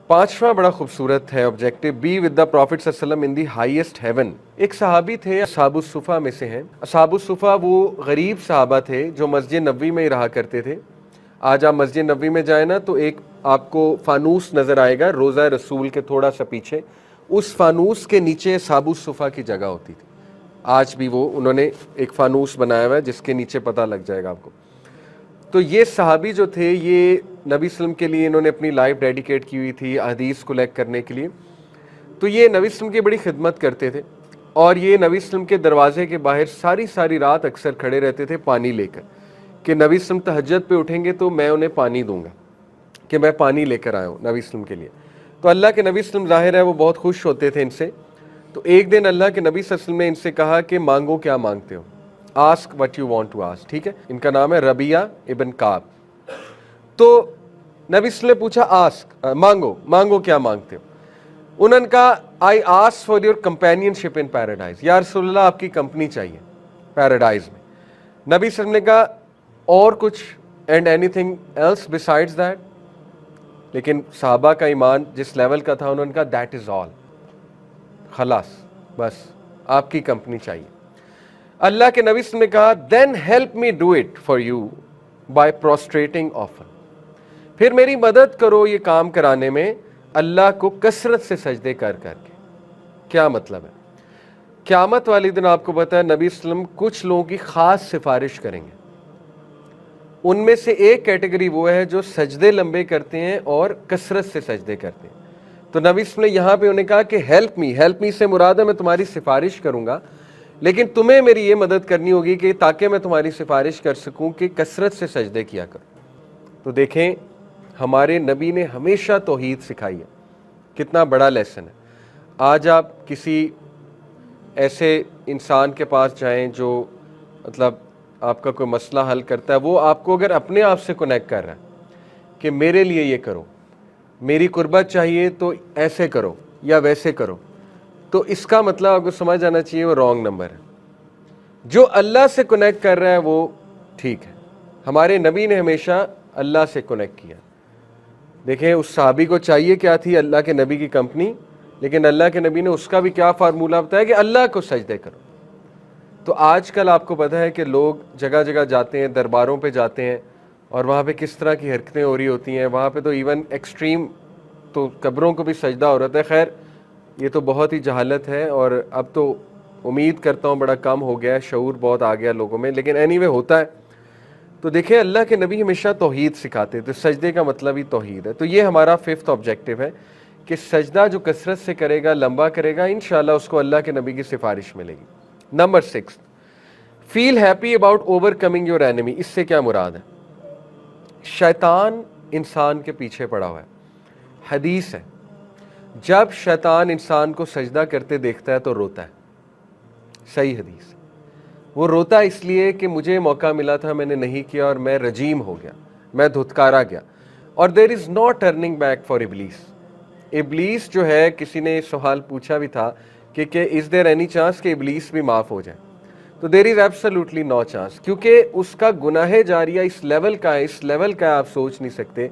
पांचवा बड़ा खूबसूरत है objective, be with the profit सल्लल्लाहु अलैहि वसल्लम इन दी हाईएस्ट हेवन। एक सहाबी थे, असहाबुस सुफ़ा में से हैं। असहाबुस सुफ़ा वो गरीब सहाबा थे जो मस्जिद नबवी में ही रहा करते थे। आज आप मस्जिद नबवी में जाए ना तो एक आपको फानूस नज़र आएगा रोज़ा रसूल के थोड़ा सा पीछे, उस फानूस के नीचे असहाबुस सुफ़ा की जगह होती थी। आज भी वो उन्होंने एक फानूस बनाया हुआ है जिसके नीचे पता लग जाएगा आपको। तो ये सहाबी जो थे ये नबी सल्लम के लिए इन्होंने अपनी लाइफ डेडिकेट की हुई थी हदीस कलेक्ट करने के लिए। तो ये नबी सल्लम की बड़ी खिदमत करते थे और ये नबी सल्लम के दरवाजे के बाहर सारी सारी रात अक्सर खड़े रहते थे पानी लेकर, कि नबी सल्लम तहज्जुद पे उठेंगे तो मैं उन्हें पानी दूंगा, कि मैं पानी लेकर आया हूँ नबी सल्लम के लिए। तो अल्लाह के नबी सल्लम ज़ाहिर है वो बहुत खुश होते थे इनसे। तो एक दिन अल्लाह के नबी सल्लम ने इनसे कहा कि मांगो क्या मांगते हो, ask what you want to ask. ठीक है, इनका नाम है रबिया इबन काब। तो नबी सल्लम ने पूछा आस्क, मांगो, मांगो क्या मांगते हो। उन्होंने कहा I ask for your companionship in paradise, या रसूलल्लाह आपकी कंपनी चाहिए पैराडाइज में। नबी सल्लम ने कहा और कुछ, and anything else besides that. लेकिन सहाबा का ईमान जिस लेवल का था उन्होंने कहा दैट इज ऑल, खलास बस आपकी कंपनी चाहिए। अल्लाह के नबी ने कहा then help me do it for you by prostrating often, फिर मेरी मदद करो ये काम कराने में अल्लाह को कसरत से सजदे कर करके। क्या मतलब है, क़यामत वाले दिन आपको पता है नबी सल्लम कुछ लोगों की खास सिफारिश करेंगे, उनमें से एक कैटेगरी वो है जो सजदे लंबे करते हैं और कसरत से सजदे करते हैं। तो नबी सल्लम ने यहाँ पे उन्हें कहा कि हेल्प मी से मुराद है मैं तुम्हारी सिफारिश करूँगा, लेकिन तुम्हें मेरी ये मदद करनी होगी कि ताकि मैं तुम्हारी सिफारिश कर सकूं कि कसरत से सजदे किया करो। तो देखें हमारे नबी ने हमेशा तौहीद सिखाई है, कितना बड़ा लेसन है। आज आप किसी ऐसे इंसान के पास जाएं जो मतलब आपका कोई मसला हल करता है, वो आपको अगर अपने आप से कनेक्ट कर रहा है कि मेरे लिए ये करो, मेरी कुर्बत चाहिए तो ऐसे करो या वैसे करो, तो इसका मतलब आपको समझ आना चाहिए वो रॉन्ग नंबर है। जो अल्लाह से कनेक्ट कर रहा है वो ठीक है। हमारे नबी ने हमेशा अल्लाह से कनेक्ट किया। देखें उस सहाबी को चाहिए क्या थी, अल्लाह के नबी की कंपनी, लेकिन अल्लाह के नबी ने उसका भी क्या फार्मूला बताया कि अल्लाह को सजदे करो। तो आजकल आपको पता है कि लोग जगह जगह जाते हैं, दरबारों पे जाते हैं और वहाँ पे किस तरह की हरकतें हो रही होती हैं। वहाँ पे तो इवन एक्सट्रीम तो कब्रों को भी सजदा हो रहा है। खैर ये तो बहुत ही जहालत है और अब तो उम्मीद करता हूँ बड़ा कम हो गया है, शऊर बहुत आ गया लोगों में, लेकिन एनीवे होता है। तो देखिए अल्लाह के नबी हमेशा तौहीद सिखाते, तो सजदे का मतलब ही तौहीद है। तो ये हमारा 5th ऑब्जेक्टिव है कि सजदा जो कसरत से करेगा, लंबा करेगा, इंशाल्लाह उसको अल्लाह के नबी की सिफारिश मिलेगी। Number 6, feel happy about overcoming your enemy. इससे क्या मुराद है, शैतान इंसान के पीछे पड़ा हुआ है। हदीस है जब शैतान इंसान को सजदा करते देखता है तो रोता है, सही हदीस। वो रोता इसलिए कि मुझे मौका मिला था, मैंने नहीं किया और मैं रजीम हो गया, मैं धुतकारा गया। और there is no turning back for इब्लीस। इब्लीस जो है, किसी ने सवाल पूछा भी था कि इज़ देयर एनी चांस कि इब्लीस भी माफ़ हो जाए, तो there is absolutely no chance, क्योंकि उसका गुनाह जारिया इस लेवल का है, इस लेवल का आप सोच नहीं सकते।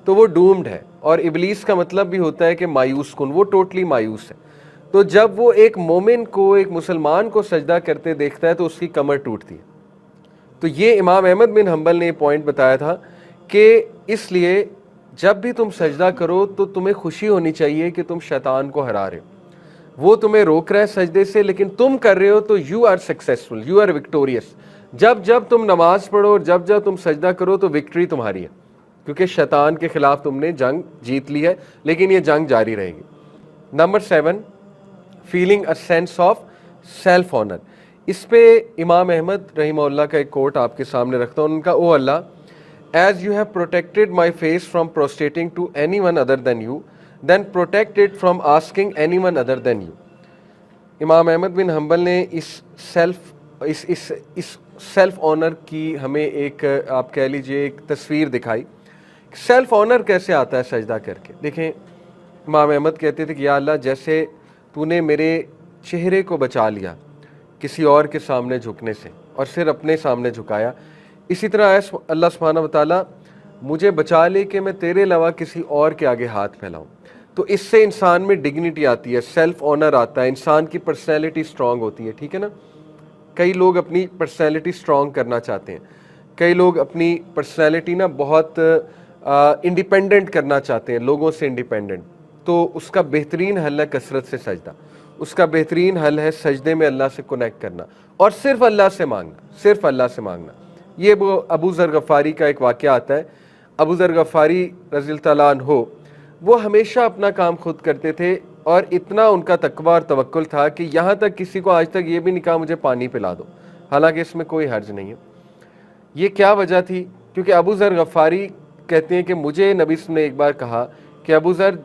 तो वो डूम्ड है। और इब्लीस का मतलब भी होता है कि मायूस कुन, वो टोटली मायूस है। तो जब वो एक मोमिन को, एक मुसलमान को सजदा करते देखता है तो उसकी कमर टूटती है। तो ये इमाम अहमद बिन हंबल ने पॉइंट बताया था कि इसलिए जब भी तुम सजदा करो तो तुम्हें खुशी होनी चाहिए कि तुम शैतान को हरा रहे हो। वो तुम्हें रोक रहा है सजदे से, लेकिन तुम कर रहे हो तो you are successful, you are victorious. जब जब तुम नमाज पढ़ो और जब जब तुम सजदा करो तो विक्ट्री तुम्हारी है, क्योंकि शैतान के खिलाफ तुमने जंग जीत ली है, लेकिन ये जंग जारी रहेगी। Number 7, feeling a sense of self honour. इस पे इमाम अहमद रहीमहुल्लाह का एक कोट आपके सामने रखता हूँ। उनका, ओ अल्लाह, as you have protected my face from prostrating to anyone other than you, then protect it from asking anyone other than you. इमाम अहमद बिन हंबल ने इस सेल्फ ऑनर की हमें एक, आप कह लीजिए, एक तस्वीर दिखाई। सेल्फ ऑनर कैसे आता है सजदा करके। देखें इमाम अहमद कहते थे कि या अल्लाह, जैसे तूने मेरे चेहरे को बचा लिया किसी और के सामने झुकने से और सिर अपने सामने झुकाया, इसी तरह अल्लाह सुब्हानहू व तआला मुझे बचा ले कि मैं तेरे अलावा किसी और के आगे हाथ फैलाऊं। تو اس سے انسان میں ڈگنیٹی آتی ہے, سیلف آنر آتا ہے, انسان کی پرسنالٹی اسٹرانگ ہوتی ہے, ٹھیک ہے نا. کئی لوگ اپنی پرسنالٹی اسٹرانگ کرنا چاہتے ہیں, کئی لوگ اپنی پرسنالٹی نا بہت انڈیپینڈنٹ کرنا چاہتے ہیں, لوگوں سے انڈیپینڈنٹ. تو اس کا بہترین حل ہے کثرت سے سجدہ, اس کا بہترین حل ہے سجدے میں اللہ سے کنیکٹ کرنا اور صرف اللہ سے مانگنا, صرف اللہ سے مانگنا. یہ وہ ابو ذر غفاری کا ایک واقعہ آتا ہے. ابو ذر غفاری رضی اللہ تعالیٰ عنہ وہ ہمیشہ اپنا کام خود کرتے تھے, اور اتنا ان کا تقویٰ اور توکل تھا کہ یہاں تک کسی کو آج تک یہ بھی نہیں کہا مجھے پانی پلا دو, حالانکہ اس میں کوئی حرج نہیں ہے. یہ کیا وجہ تھی؟ کیونکہ ابو ذر غفاری کہتے ہیں کہ مجھے نبی صلی اللہ علیہ وسلم نے ایک بار کہا کہ ابو ذر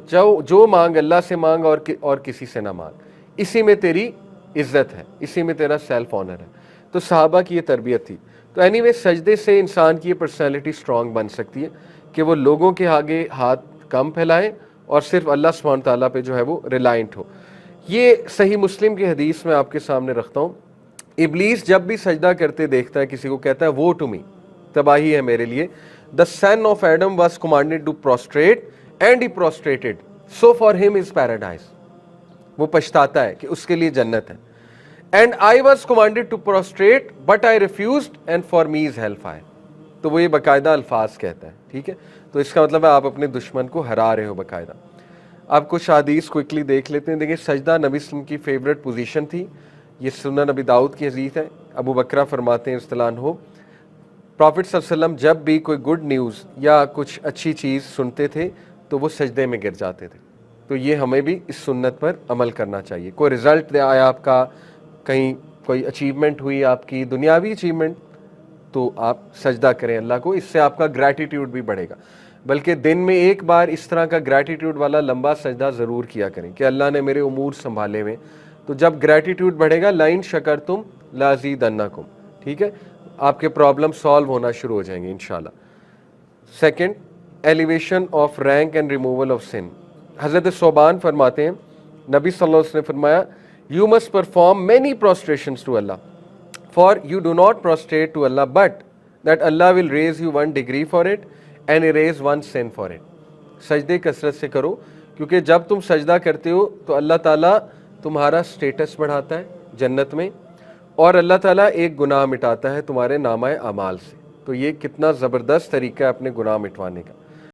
جو مانگ اللہ سے مانگ اور کسی سے نہ مانگ, اسی میں تیری عزت ہے, اسی میں تیرا سیلف آنر ہے. تو صحابہ کی یہ تربیت تھی. تو اینی وے سجدے سے انسان کی یہ پرسنالٹی اسٹرانگ بن سکتی ہے کہ وہ لوگوں کے آگے ہاتھ کم پھیلائے اور صرف اللہ سبحانہ تعالیٰ پہ جو ہے وہ ریلائنٹ ہو. یہ صحیح مسلم کی حدیث میں آپ کے سامنے رکھتا ہوں. ابلیس جب بھی سجدہ کرتے دیکھتا ہے کسی کو, کہتا ہے وہ ٹو می, تباہی ہے میرے لیے. The son of Adam was commanded to prostrate and he prostrated, so for him is paradise. وہ پچھتاتا ہے کہ اس کے لیے جنت ہے. And I was commanded to prostrate but I refused and for me is hellfire. تو وہ یہ باقاعدہ الفاظ کہتا ہے, ٹھیک ہے. تو اس کا مطلب ہے آپ اپنے دشمن کو ہرا رہے ہو باقاعدہ. آپ کچھ حدیث کوئکلی دیکھ لیتے ہیں. دیکھیں سجدہ نبی صلی اللہ علیہ وسلم کی فیوریٹ پوزیشن تھی. یہ سنن نبی داؤد کی حدیث ہے. ابو بکرہ فرماتے ہیں اصطلاح ہو, پروفٹ صلی اللہ علیہ وسلم جب بھی کوئی گڈ نیوز یا کچھ اچھی چیز سنتے تھے تو وہ سجدے میں گر جاتے تھے. تو یہ ہمیں بھی اس سنت پر عمل کرنا چاہیے. کوئی رزلٹ آیا آپ کا, کہیں کوئی اچیومنٹ ہوئی آپ کی, دنیاوی اچیومنٹ, تو آپ سجدہ کریں اللہ کو. اس سے آپ کا گریٹیٹیوڈ بھی بڑھے گا. بلکہ دن میں ایک بار اس طرح کا گریٹیٹیوڈ والا لمبا سجدہ ضرور کیا کریں کہ اللہ نے میرے امور سنبھالے ہوئے. تو جب گریٹیٹیوڈ بڑھے گا, لائن شکرتم لازیدنکم, ٹھیک ہے, آپ کے پرابلم سالو ہونا شروع ہو جائیں گے انشاءاللہ. Second, elevation of rank and removal of sin. حضرت صوبان فرماتے ہیں نبی صلی اللہ علیہ وسلم نے فرمایا, you must perform many prostrations to اللہ, for you do not prostrate to اللہ بٹ دیٹ اللہ will raise you 1 degree for it and erase 1 sin for it. سجدے کثرت سے کرو, کیونکہ جب تم سجدہ کرتے ہو تو اللہ تعالیٰ تمہارا سٹیٹس بڑھاتا ہے جنت میں, اور اللہ تعالیٰ ایک گناہ مٹاتا ہے تمہارے نامہ اعمال سے. تو یہ کتنا زبردست طریقہ ہے اپنے گناہ مٹوانے کا.